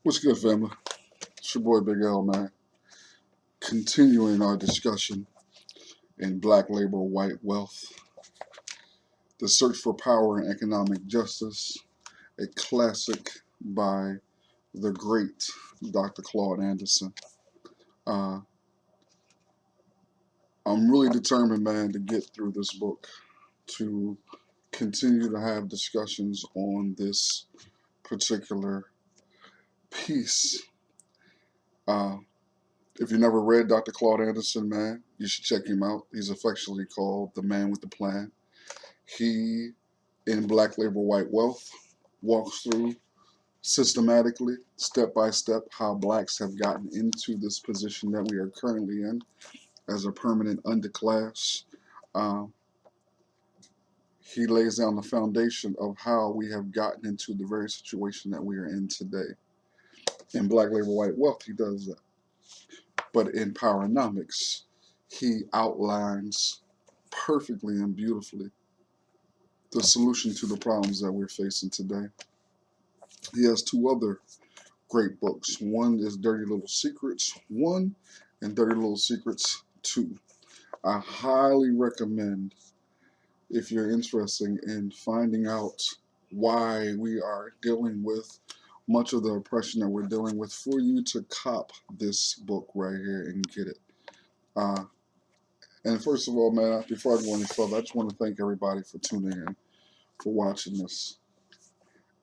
What's good, family? It's your boy Big L, man. Continuing our discussion in Black Labor, White Wealth, The Search for Power and Economic Justice, a classic by the great Dr. Claud Anderson. Uh, I'm really determined, man, to get through this book, to continue to have discussions on this particular piece. Uh, if you never read Dr. Claud Anderson, man, you should check him out. He's affectionately called the man with the plan. He, in Black Labor, White Wealth, walks through systematically, step by step, how blacks have gotten into this position that we are currently in as a permanent underclass. Um, he lays down the foundation of how we have gotten into the very situation that we are in today. In Black Labor, White Wealth, he does that. But in Powernomics, he outlines perfectly and beautifully the solution to the problems that we're facing today. He has two other great books. One is Dirty Little Secrets 1 and Dirty Little Secrets 2. I highly recommend, if you're interested in finding out why we are dealing with much of the oppression that we're dealing with, for you to cop this book right here and get it. And first of all, man, before I go any further, I just want to thank everybody for tuning in, for watching this.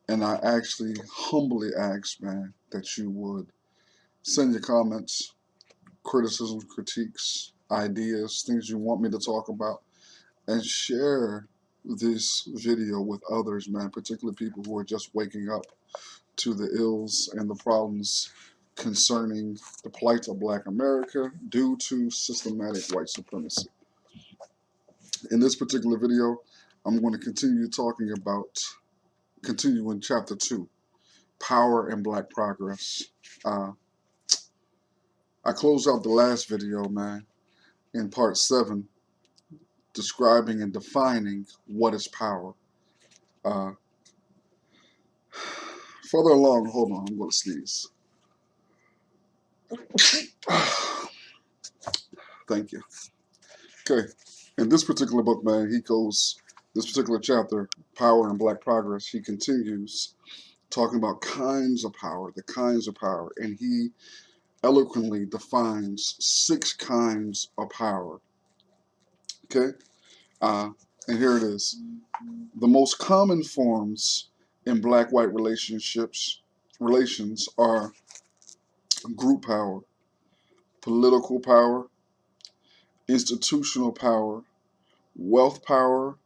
And I actually humbly ask, man, that you would send your comments, criticisms, critiques, ideas, things you want me to talk about, and share this video with others, man, particularly people who are just waking up to the ills and the problems concerning the plight of Black America due to systematic white supremacy. In this particular video, I'm going to continue in chapter 2, Power and Black Progress. I closed out the last video, man, in part 7, describing and defining what is power. Further along, hold on, I'm going to sneeze. Thank you. Okay, in this particular book, man, this particular chapter, Power and Black Progress, he continues talking about kinds of power, the kinds of power, and he eloquently defines 6 kinds of power. Okay, and here it is. The most common forms in Black-white relations are group power, political power, institutional power, wealth power,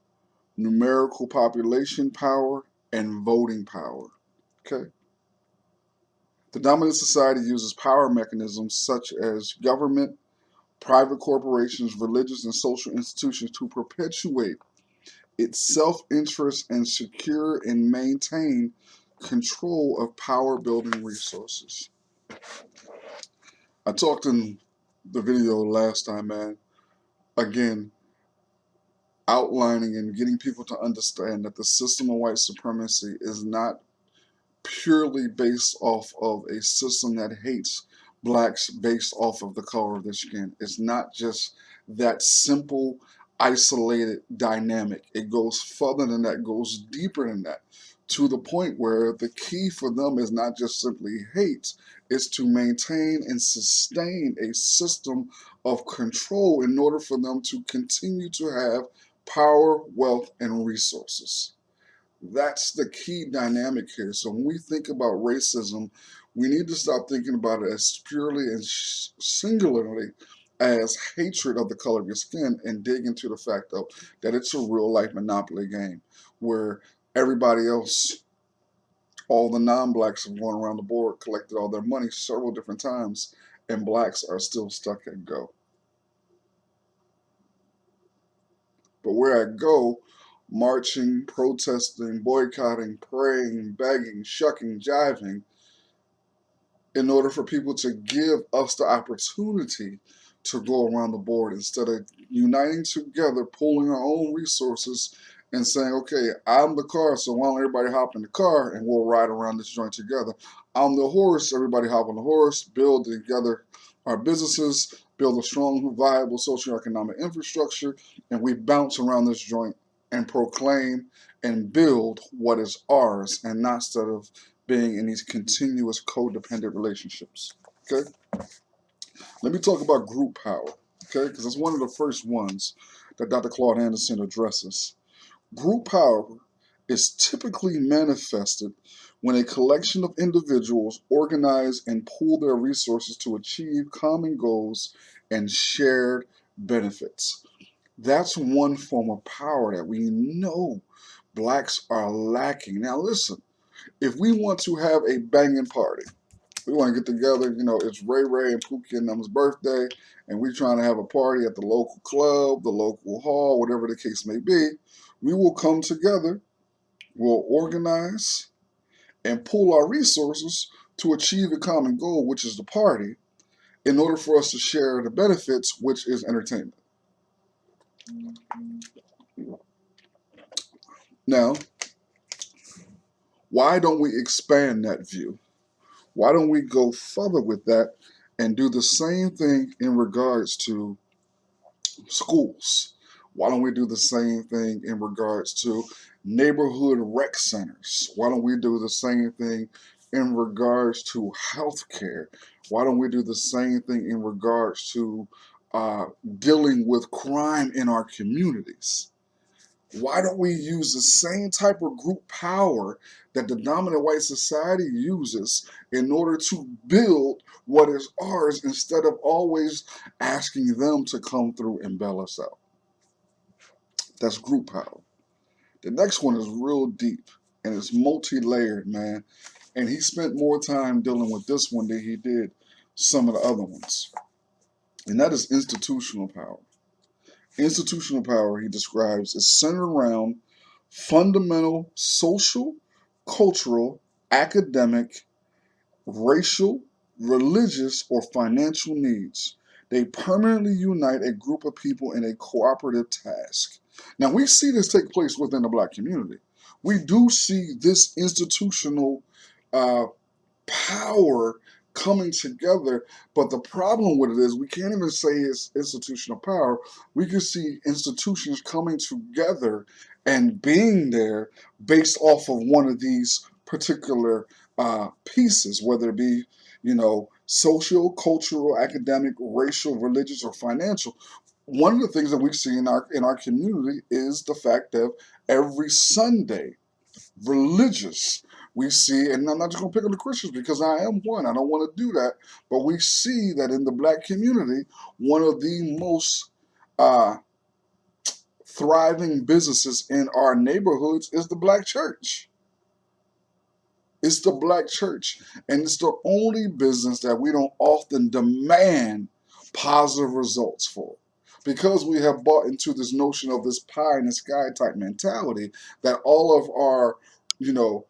numerical population power, and voting power. Okay. The dominant society uses power mechanisms such as government, private corporations, religious and social institutions to perpetuate its self-interest and secure and maintain control of power-building resources. I talked in the video last time, man, again, outlining and getting people to understand that the system of white supremacy is not purely based off of a system that hates blacks based off of the color of their skin. It's not just that simple, isolated dynamic. It goes further than that, goes deeper than that, to the point where the key for them is not just simply hate, it's to maintain and sustain a system of control in order for them to continue to have power, wealth, and resources. That's the key dynamic here. So when we think about racism, we need to stop thinking about it as purely and singularly as hatred of the color of your skin, and dig into the fact of that it's a real life monopoly game where everybody else, all the non-blacks, have gone around the board, collected all their money several different times, and blacks are still stuck at go. But where I go, marching, protesting, boycotting, praying, begging, shucking, jiving, in order for people to give us the opportunity to go around the board instead of uniting together, pooling our own resources, and saying, okay, I'm the car, so why don't everybody hop in the car and we'll ride around this joint together. I'm the horse, everybody hop on the horse, build together our businesses, build a strong, viable socioeconomic infrastructure, and we bounce around this joint and proclaim and build what is ours, and not instead of being in these continuous codependent relationships. Okay? Let me talk about group power, okay? Because it's one of the first ones that Dr. Claud Anderson addresses. Group power is typically manifested when a collection of individuals organize and pool their resources to achieve common goals and shared benefits. That's one form of power that we know blacks are lacking. Now, listen, if we want to have a banging party, we want to get together, it's Ray Ray and Pookie and them's birthday, and we're trying to have a party at the local club, the local hall, whatever the case may be. We will come together, we'll organize, and pool our resources to achieve a common goal, which is the party, in order for us to share the benefits, which is entertainment. Now, why don't we expand that view? Why don't we go further with that and do the same thing in regards to schools? Why don't we do the same thing in regards to neighborhood rec centers? Why don't we do the same thing in regards to healthcare? Why don't we do the same thing in regards to dealing with crime in our communities? Why don't we use the same type of group power that the dominant white society uses in order to build what is ours, instead of always asking them to come through and bail us out? That's group power. The next one is real deep and it's multi-layered, man. And he spent more time dealing with this one than he did some of the other ones. And that is institutional power. Institutional power, he describes, is centered around fundamental social, cultural, academic, racial, religious, or financial needs. They permanently unite a group of people in a cooperative task. Now, we see this take place within the black community. We do see this institutional uh, power coming together, but the problem with it is we can't even say it's institutional power. We can see institutions coming together and being there based off of one of these particular pieces, whether it be, social, cultural, academic, racial, religious, or financial. One of the things that we see in our community is the fact that every Sunday, religious, we see, and I'm not just going to pick on the Christians because I am one, I don't want to do that, but we see that in the black community, one of the most uh, thriving businesses in our neighborhoods is the black church. It's the black church, and it's the only business that we don't often demand positive results for, because we have bought into this notion of this pie in the sky type mentality that all of our, you know,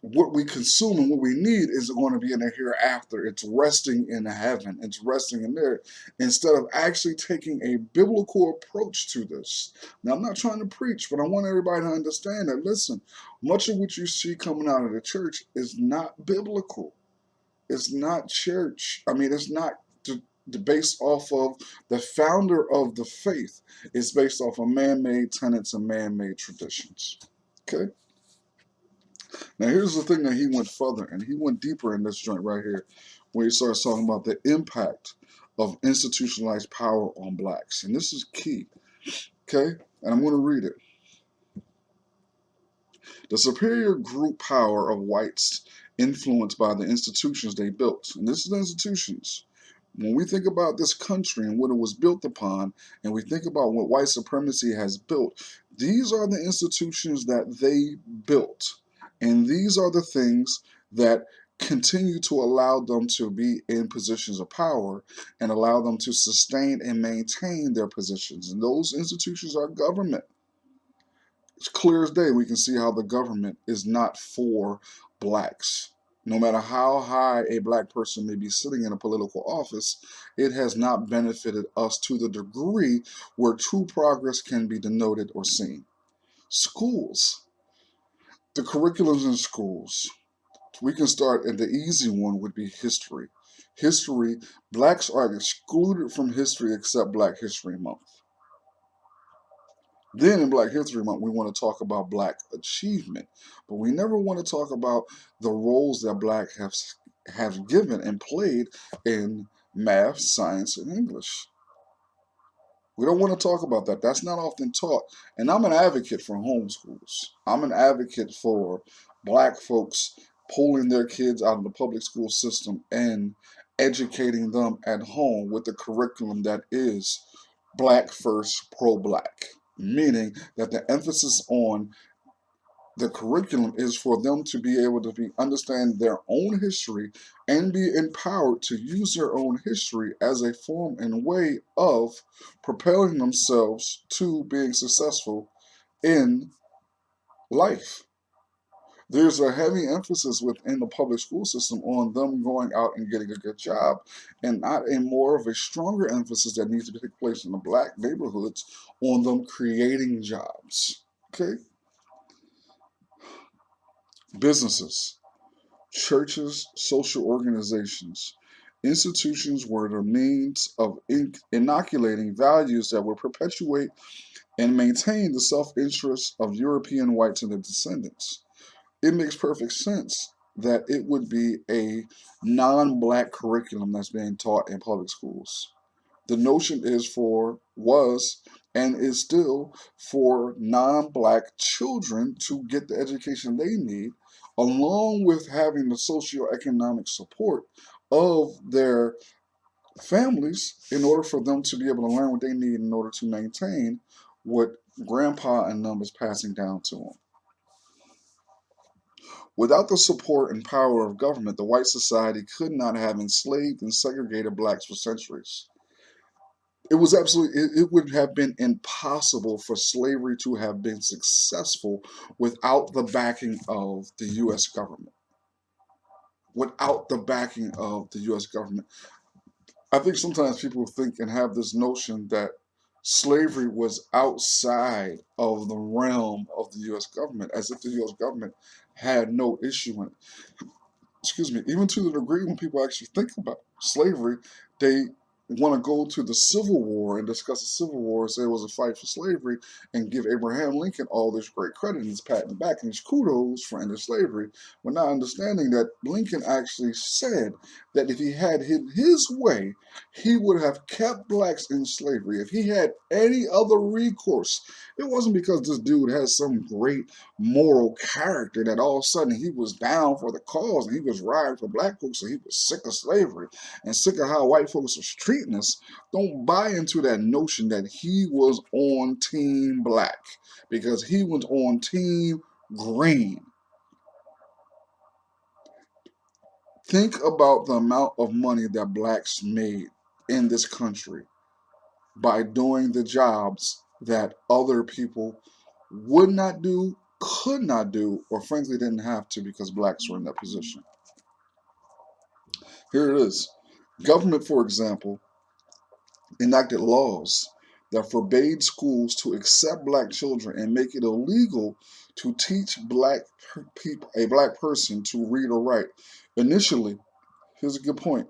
what we consume and what we need is going to be in the hereafter. It's resting in heaven. It's resting in there, instead of actually taking a biblical approach to this. Now, I'm not trying to preach, but I want everybody to understand that, listen, much of what you see coming out of the church is not biblical. It's not church. I mean, it's not based off of the founder of the faith. It's based off of man-made tenets and man-made traditions. Okay? Now, here's the thing that he went further and he went deeper in this joint right here, where he starts talking about the impact of institutionalized power on blacks. And this is key, okay? And I'm going to read it. The superior group power of whites influenced by the institutions they built. And this is the institutions. When we think about this country and what it was built upon, and we think about what white supremacy has built, these are the institutions that they built. And these are the things that continue to allow them to be in positions of power and allow them to sustain and maintain their positions. And those institutions are government. It's clear as day. We can see how the government is not for blacks. No matter how high a black person may be sitting in a political office, it has not benefited us to the degree where true progress can be denoted or seen. Schools. The curriculums in schools. We can start, and the easy one would be history. History, blacks are excluded from history except Black History Month. Then in Black History Month, we want to talk about Black achievement, but we never want to talk about the roles that Black have given and played in math, science, and English. We don't want to talk about that. That's not often taught. And I'm an advocate for homeschools. I'm an advocate for Black folks pulling their kids out of the public school system and educating them at home with the curriculum that is Black first, pro Black, meaning that the emphasis on the curriculum is for them to be able to understand their own history and be empowered to use their own history as a form and way of propelling themselves to being successful in life. There's a heavy emphasis within the public school system on them going out and getting a good job, and not a more of a stronger emphasis that needs to take place in the Black neighborhoods on them creating jobs. Okay? Businesses, churches, social organizations, institutions were the means of inoculating values that would perpetuate and maintain the self-interest of European whites and their descendants. It makes perfect sense that it would be a non-Black curriculum that's being taught in public schools. The notion was and is still for non-Black children to get the education they need, along with having the socioeconomic support of their families in order for them to be able to learn what they need in order to maintain what grandpa and them is passing down to them. Without the support and power of government, the white society could not have enslaved and segregated Blacks for centuries. It would have been impossible for slavery to have been successful without the backing of the US government. Without the backing of the US government. I think sometimes people think and have this notion that slavery was outside of the realm of the US government, as if the US government had no issue in it. Excuse me, even to the degree when people actually think about slavery, they want to go to the Civil War and discuss the Civil War and say it was a fight for slavery and give Abraham Lincoln all this great credit and his pat on the back and his kudos for ending slavery, but not understanding that Lincoln actually said that if he had his way, he would have kept blacks in slavery. If he had any other recourse, it wasn't because this dude has some great moral character that all of a sudden he was down for the cause and he was riding for black folks and he was sick of slavery and sick of how white folks was treating us. Don't buy into that notion that he was on team black, because he was on team green. Think about the amount of money that blacks made in this country by doing the jobs that other people would not do, could not do, or frankly didn't have to because blacks were in that position. Here it is. Government, for example, enacted laws that forbade schools to accept black children and make it illegal to teach a black person to read or write. Initially, here's a good point.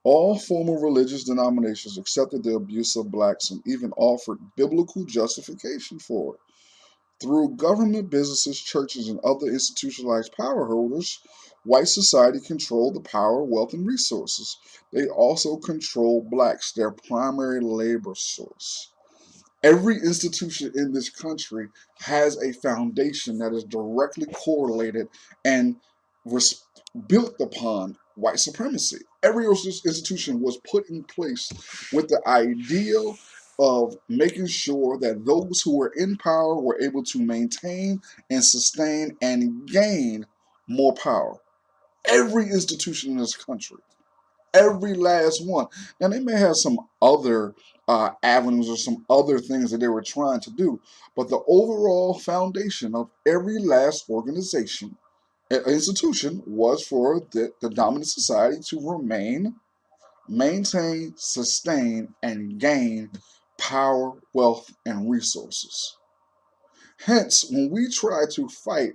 All former religious denominations accepted the abuse of blacks and even offered biblical justification for it. Through government, businesses, churches, and other institutionalized power holders, white society controlled the power, wealth, and resources. They also control blacks, their primary labor source. Every institution in this country has a foundation that is directly correlated and built upon white supremacy. Every institution was put in place with the ideal of making sure that those who were in power were able to maintain and sustain and gain more power. Every institution in this country. Every last one. Now, they may have some other avenues or some other things that they were trying to do, but the overall foundation of every last institution was for the dominant society to remain, maintain, sustain, and gain power, wealth, and resources. Hence, when we try to fight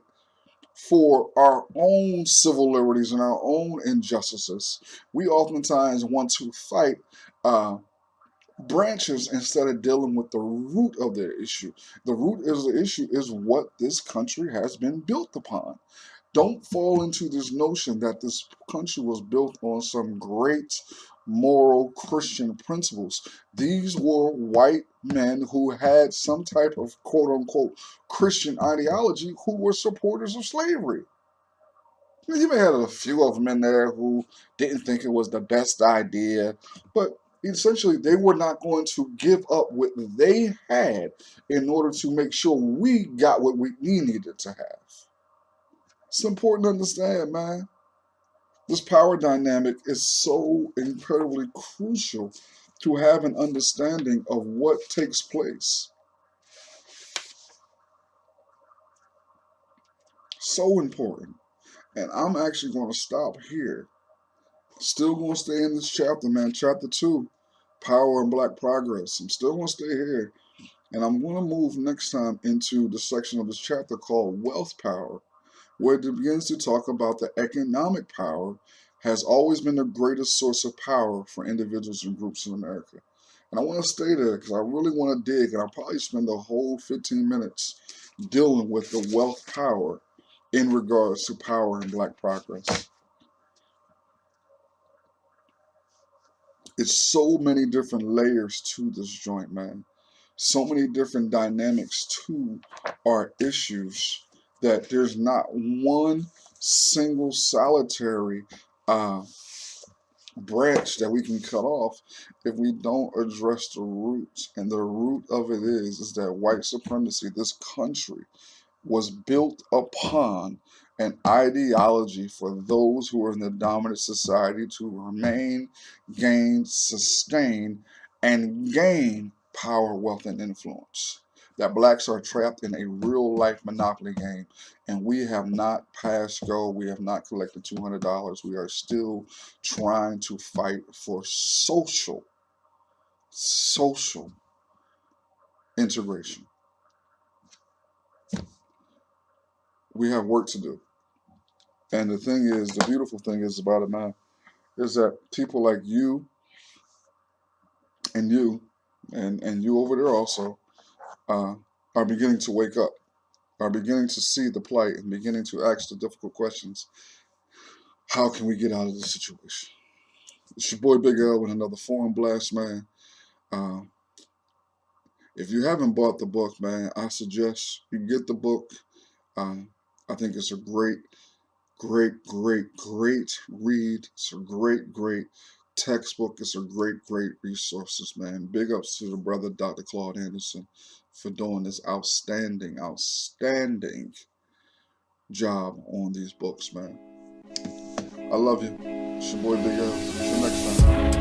for our own civil liberties and our own injustices, we oftentimes want to fight branches instead of dealing with the root of the issue. The root of the issue is what this country has been built upon. Don't fall into this notion that this country was built on some great moral Christian principles. These were white men who had some type of quote unquote Christian ideology who were supporters of slavery. You may have a few of them in there who didn't think it was the best idea, but essentially they were not going to give up what they had in order to make sure we got what we needed to have. It's important to understand, man. This power dynamic is so incredibly crucial to have an understanding of what takes place. So important. And I'm actually going to stop here. Still going to stay in this chapter, man. Chapter 2, Power and Black Progress. I'm still going to stay here. And I'm going to move next time into the section of this chapter called Wealth Power, where it begins to talk about the economic power has always been the greatest source of power for individuals and groups in America. And I want to stay there because I really want to dig, and I'll probably spend the whole 15 minutes dealing with the wealth power in regards to power and black progress. It's so many different layers to this joint, man. So many different dynamics to our issues that there's not one single solitary branch that we can cut off if we don't address the roots. And the root of it is that white supremacy, this country, was built upon an ideology for those who are in the dominant society to remain, gain, sustain, and gain power, wealth, and influence. That blacks are trapped in a real life monopoly game, and we have not passed go. We have not collected $200. We are still trying to fight for social integration. We have work to do. And the thing is, the beautiful thing is about it now, is that people like you and you and you over there also are beginning to wake up, are beginning to see the plight and beginning to ask the difficult questions. How can we get out of this situation? It's your boy Big L with another Foreign Blast, man. Uh, if you haven't bought the book, man, I suggest you get the book. I think it's a great read. It's a great textbook. It's a great resources, man. Big ups to the brother Dr. Claud Anderson for doing this outstanding job on these books, man. I love you. It's your boy Big L. Till next time.